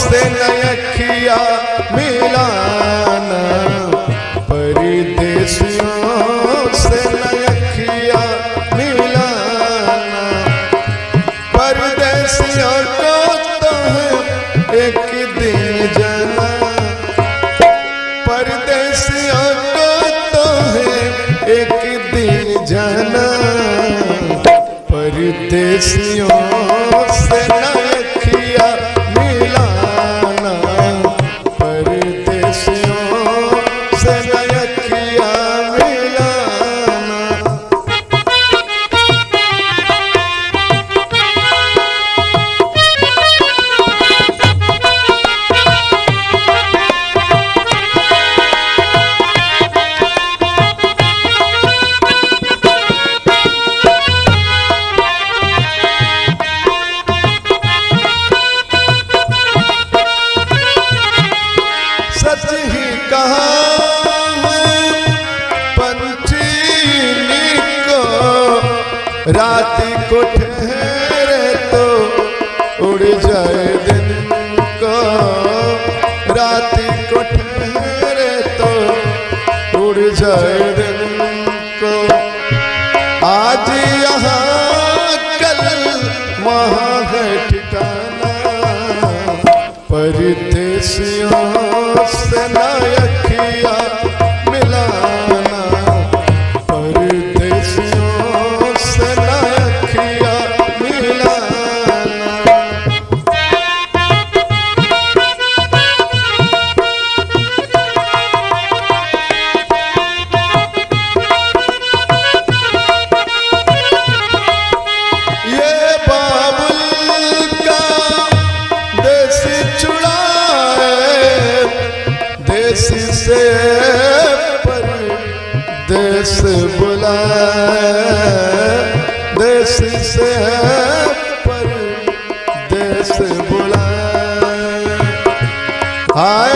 से नयखिया मिलाना, परदेसियों से नयखिया मिलाना। परदेसियों को तो है एक दिन जाना, परदेसियों को तो है एक दिन जाना। परदेसियों से नयखिया मिलाना, परदेसियों से नयखिया मिलाना। सच ही कहा है पंछी को, रात को ठहरे तो उड़ जाए दिन को, रात को ठहरे तो उड़ जाए दिन को। आज यहाँ कल वहाँ है ठिकाना, परदेसियों से नयखिया मिलाना, परदेसियों से नयखिया मिलाना। ये बाबुल का देसी चूड़ा देश से परदेस बुलाए, देश से परदेस बुलाए। हाय